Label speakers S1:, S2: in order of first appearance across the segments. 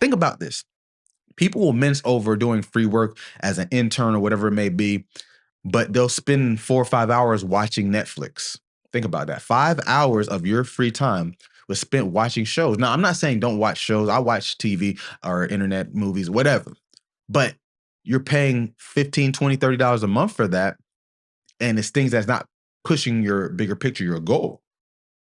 S1: Think about this. People will mince over doing free work as an intern or whatever it may be, but they'll spend 4 or 5 hours watching Netflix. Think about that. 5 hours of your free time was spent watching shows. Now, I'm not saying don't watch shows. I watch TV or internet movies, whatever. But you're paying 15, 20, $30 a month for that. And it's things that's not pushing your bigger picture, your goal.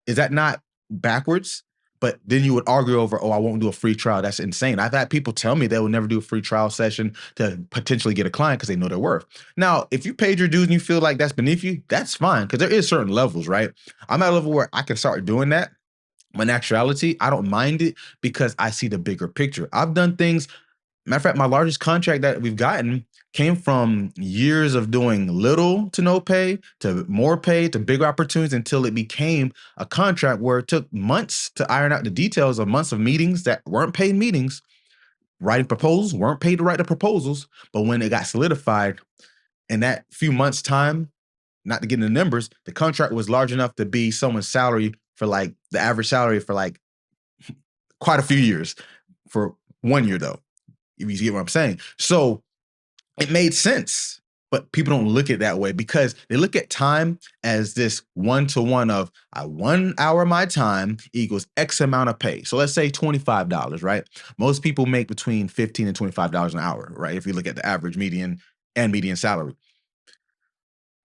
S1: Is that not backwards? But then you would argue over, oh, I won't do a free trial. That's insane. I've had people tell me they will never do a free trial session to potentially get a client because they know their worth. Now, if you paid your dues and you feel like that's beneath you, that's fine because there is certain levels, right? I'm at a level where I can start doing that. But in actuality, I don't mind it because I see the bigger picture. I've done things. Matter of fact, my largest contract that we've gotten came from years of doing little to no pay to more pay to bigger opportunities until it became a contract where it took months to iron out the details of months of meetings that weren't paid meetings, writing proposals, weren't paid to write the proposals. But when it got solidified in that few months' time, not to get into the numbers, the contract was large enough to be someone's salary for like the average salary for like quite a few years for 1 year, though. If you get what I'm saying. So it made sense, but people don't look at it that way because they look at time as this one-to-one of 1 hour of my time equals X amount of pay. So let's say $25, right? Most people make between $15 and $25 an hour, right? If you look at the average median and median salary.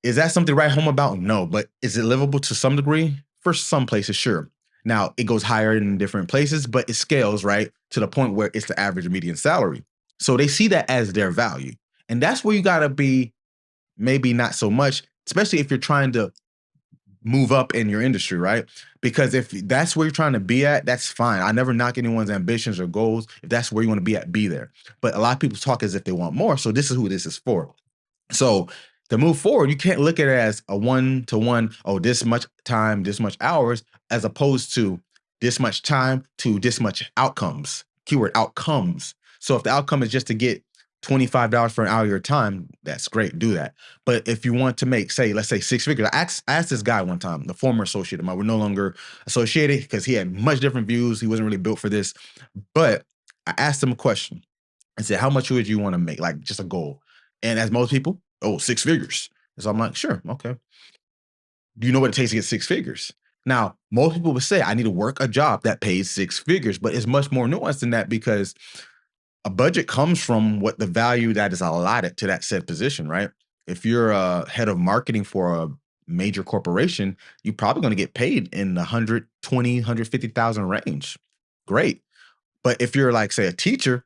S1: Is that something to write home about? No, but is it livable to some degree? For some places, sure. Now, it goes higher in different places, but it scales, right, to the point where it's the average median salary. So they see that as their value. And that's where you got to be maybe not so much, especially if you're trying to move up in your industry, right? Because if that's where you're trying to be at, that's fine. I never knock anyone's ambitions or goals. If that's where you want to be at, be there. But a lot of people talk as if they want more. So this is who this is for. So to move forward, you can't look at it as a one-to-one, oh, this much time, this much hours, as opposed to this much time to this much outcomes. Keyword outcomes. So if the outcome is just to get $25 for an hour of your time, that's great. Do that. But if you want to make, say, let's say six figures, I asked this guy one time, the former associate of mine, we're no longer associated because he had much different views. He wasn't really built for this. But I asked him a question and said, how much would you want to make? Like just a goal. And as most people, oh, six figures. So I'm like, sure, okay. Do you know what it takes to get six figures? Now, most people would say, I need to work a job that pays six figures, but it's much more nuanced than that because a budget comes from what the value that is allotted to that said position, right? If you're a head of marketing for a major corporation, you're probably going to get paid in the 120, 150,000 range. Great. But if you're like, say, a teacher,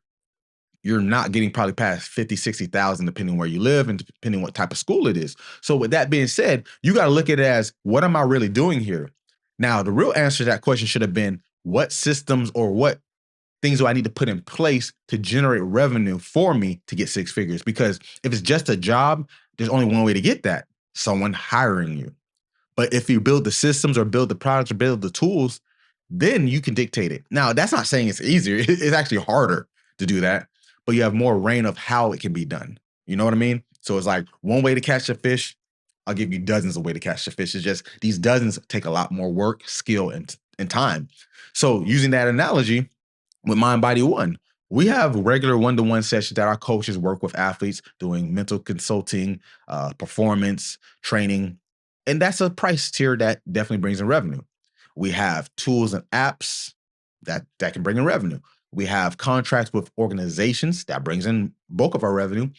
S1: you're not getting probably past 50, 60,000, depending where you live and depending what type of school it is. So with that being said, you got to look at it as, what am I really doing here? Now, the real answer to that question should have been, what systems or what things do I need to put in place to generate revenue for me to get six figures? Because if it's just a job, there's only one way to get that: someone hiring you. But if you build the systems or build the products or build the tools, then you can dictate it. Now, that's not saying it's easier. It's actually harder to do that, but you have more reign of how it can be done. You know what I mean? So it's like one way to catch a fish. I'll give you dozens of ways to catch the fish. It's just these dozens take a lot more work, skill, and time. So using that analogy with Mind Body One, we have regular one-to-one sessions that our coaches work with athletes doing mental consulting, performance training, and that's a price tier that definitely brings in revenue. We have tools and apps that can bring in revenue. We have contracts with organizations that brings in bulk of our revenue.